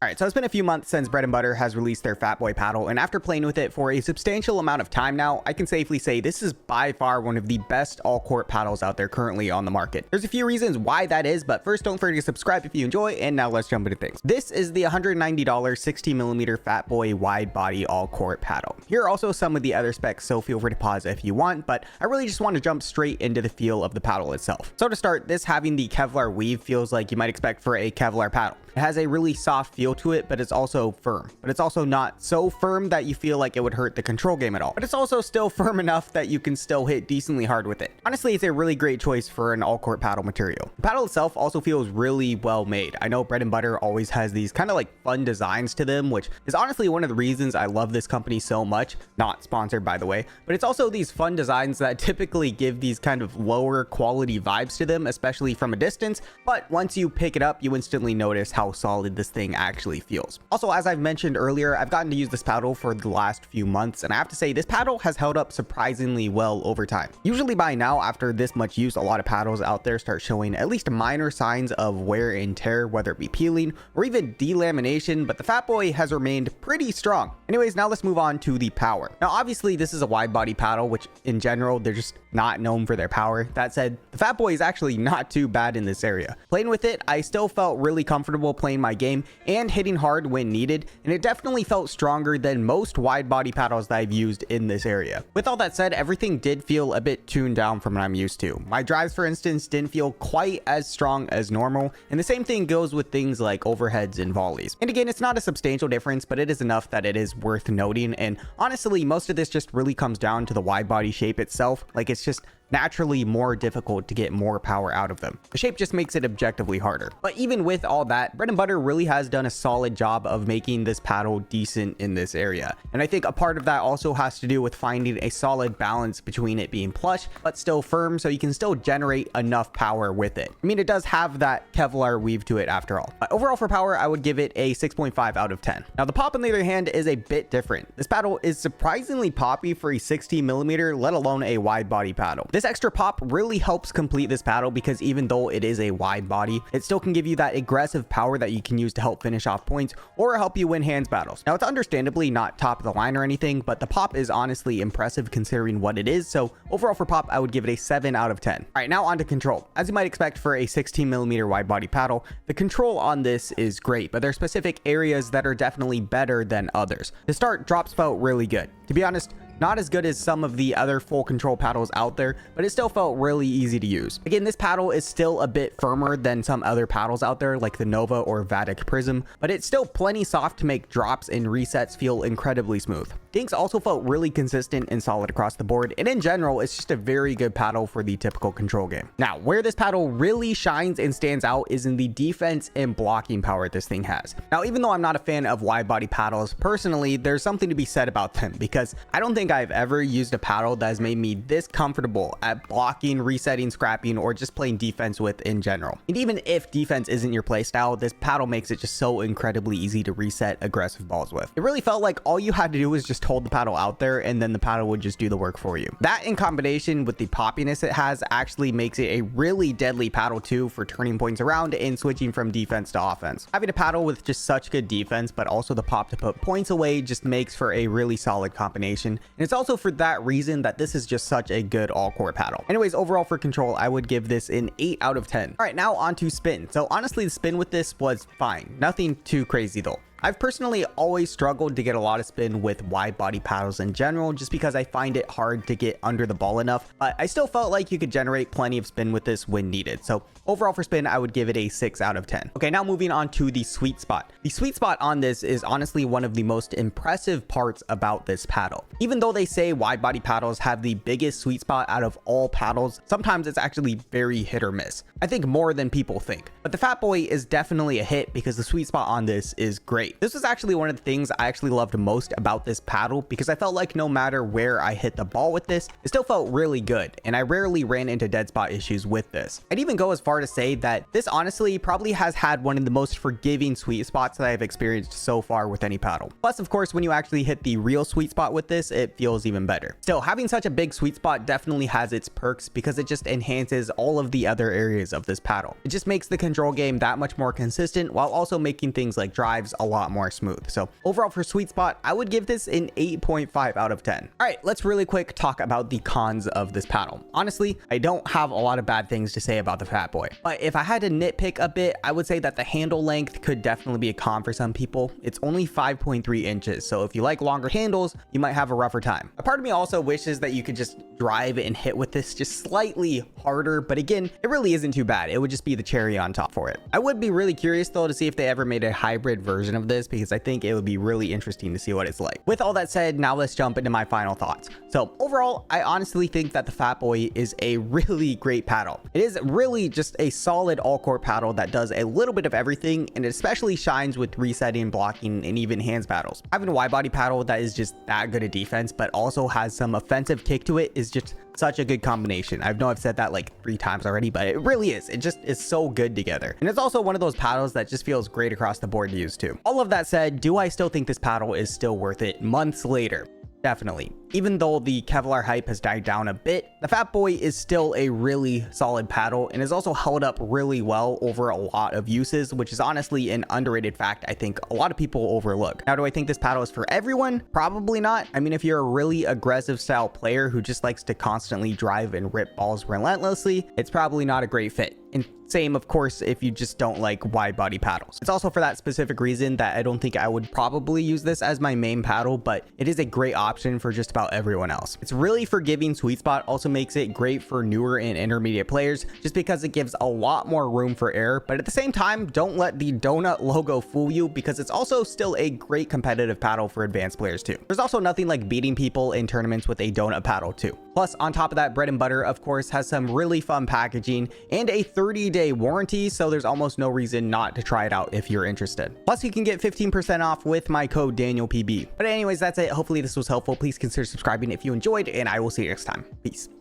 Alright, so it's been a few months since Bread and Butter has released their Fat Boy paddle, and after playing with it for a substantial amount of time now, I can safely say this is by far one of the best all-court paddles out there currently on the market. There's a few reasons why that is, but first don't forget to subscribe if you enjoy, and now let's jump into things. This is the $190 60mm Fat Boy wide body all-court paddle. Here are also some of the other specs, so feel free to pause if you want, but I really just want to jump straight into the feel of the paddle itself. So to start, this having the Kevlar weave feels like you might expect for a Kevlar paddle. It has a really soft feel to it, but it's also firm. But it's also not so firm that you feel like it would hurt the control game at all. But it's also still firm enough that you can still hit decently hard with it. Honestly, it's a really great choice for an all-court paddle material. The paddle itself also feels really well made. I know Bread and Butter always has these kind of like fun designs to them, which is honestly one of the reasons I love this company so much. Not sponsored, by the way, but it's also these fun designs that typically give these kind of lower quality vibes to them, especially from a distance. But once you pick it up, you instantly notice how solid this thing actually feels. Also, as I've mentioned earlier, I've gotten to use this paddle for the last few months, and I have to say this paddle has held up surprisingly well over time. Usually by now, after this much use, a lot of paddles out there start showing at least minor signs of wear and tear, whether it be peeling or even delamination, but the Fat Boy has remained pretty strong. Anyways, now let's move on to the power. Now obviously this is a wide body paddle, which in general they're just not known for their power. That said, the Fat Boy is actually not too bad in this area. Playing with it, I still felt really comfortable playing my game and hitting hard when needed, and it definitely felt stronger than most wide body paddles that I've used in this area. With all that said, everything did feel a bit tuned down from what I'm used to. My drives, for instance, didn't feel quite as strong as normal, and the same thing goes with things like overheads and volleys. And again, it's not a substantial difference, but it is enough that it is worth noting, and honestly, most of this just really comes down to the wide body shape itself. Like, it's just naturally more difficult to get more power out of them. The shape just makes it objectively harder. But even with all that, Bread and Butter really has done a solid job of making this paddle decent in this area. And I think a part of that also has to do with finding a solid balance between it being plush but still firm, so you can still generate enough power with it. I mean, it does have that Kevlar weave to it after all. But overall for power, I would give it a 6.5 out of 10. Now the pop on the other hand is a bit different. This paddle is surprisingly poppy for a 16mm, let alone a wide body paddle. This extra pop really helps complete this paddle because even though it is a wide body, it still can give you that aggressive power that you can use to help finish off points or help you win hands battles. Now it's understandably not top of the line or anything, but the pop is honestly impressive considering what it is. So overall for pop, I would give it a 7 out of 10. All right, now on to control. As you might expect for a 16mm wide body paddle, the control on this is great, but there are specific areas that are definitely better than others. To start, drops felt really good. To be honest, not as good as some of the other full control paddles out there, but it still felt really easy to use. Again, this paddle is still a bit firmer than some other paddles out there like the Nova or Vatic Prism, but it's still plenty soft to make drops and resets feel incredibly smooth. Dinks also felt really consistent and solid across the board, and in general, it's just a very good paddle for the typical control game. Now, where this paddle really shines and stands out is in the defense and blocking power this thing has. Now, even though I'm not a fan of wide body paddles, personally, there's something to be said about them because I don't think I've ever used a paddle that has made me this comfortable at blocking, resetting, scrapping, or just playing defense with in general. And even if defense isn't your playstyle, this paddle makes it just so incredibly easy to reset aggressive balls with. It really felt like all you had to do was just hold the paddle out there and then the paddle would just do the work for you. That in combination with the poppiness it has actually makes it a really deadly paddle too for turning points around and switching from defense to offense. Having a paddle with just such good defense but also the pop to put points away just makes for a really solid combination, and it's also for that reason that this is just such a good all-court paddle. Anyways, overall for control, I would give this an 8 out of 10. All right, now on to spin. So honestly, the spin with this was fine. Nothing too crazy though. I've personally always struggled to get a lot of spin with wide body paddles in general, just because I find it hard to get under the ball enough, but I still felt like you could generate plenty of spin with this when needed. So overall for spin, I would give it a 6 out of 10. Okay, now moving on to the sweet spot. The sweet spot on this is honestly one of the most impressive parts about this paddle. Even though they say wide body paddles have the biggest sweet spot out of all paddles, sometimes it's actually very hit or miss. I think more than people think, but the Fat Boy is definitely a hit because the sweet spot on this is great. great. This was actually one of the things I actually loved most about this paddle, because I felt like no matter where I hit the ball with this, it still felt really good, and I rarely ran into dead spot issues with this. I'd even go as far to say that this honestly probably has had one of the most forgiving sweet spots that I've experienced so far with any paddle. Plus, of course, when you actually hit the real sweet spot with this, it feels even better. Still, having such a big sweet spot definitely has its perks, because it just enhances all of the other areas of this paddle. It just makes the control game that much more consistent, while also making things like drives a lot more smooth. So overall, for sweet spot, I would give this an 8.5 out of 10. All right, let's really quick talk about the cons of this paddle. Honestly, I don't have a lot of bad things to say about the Fat Boy, but if I had to nitpick a bit, I would say that the handle length could definitely be a con for some people. It's only 5.3 inches, so if you like longer handles, you might have a rougher time. A part of me also wishes that you could just drive and hit with this just slightly harder, but again, it really isn't too bad. It would just be the cherry on top for it. I would be really curious though to see if they ever made a hybrid version of this, because I think it would be really interesting to see what it's like. With all that said, now let's jump into my final thoughts. So overall, I honestly think that the Fat Boy is a really great paddle. It is really just a solid all-court paddle that does a little bit of everything, and it especially shines with resetting, blocking, and even hands paddles. Having a wide body paddle that is just that good at defense, but also has some offensive kick to it is just such a good combination. I know I've said that like 3 times already, but it really is. It just is so good together. And it's also one of those paddles that just feels great across the board to use too. All of that said, do I still think this paddle is still worth it months later? Definitely. Even though the Kevlar hype has died down a bit, the Fat Boy is still a really solid paddle, and is also held up really well over a lot of uses, which is honestly an underrated fact I think a lot of people overlook. Now, do I think this paddle is for everyone? Probably not. I mean, if you're a really aggressive style player who just likes to constantly drive and rip balls relentlessly, it's probably not a great fit. And same, of course, if you just don't like wide body paddles. It's also for that specific reason that I don't think I would probably use this as my main paddle, but it is a great option for just about everyone else. It's really forgiving sweet spot, also makes it great for newer and intermediate players, just because it gives a lot more room for error. But at the same time, don't let the donut logo fool you, because it's also still a great competitive paddle for advanced players too. There's also nothing like beating people in tournaments with a donut paddle too. Plus, on top of that, Bread and Butter, of course, has some really fun packaging and a 30-day warranty, so there's almost no reason not to try it out if you're interested. Plus, you can get 15% off with my code DanielPB. But anyways, that's it. Hopefully this was helpful. Please consider subscribing if you enjoyed, and I will see you next time. Peace.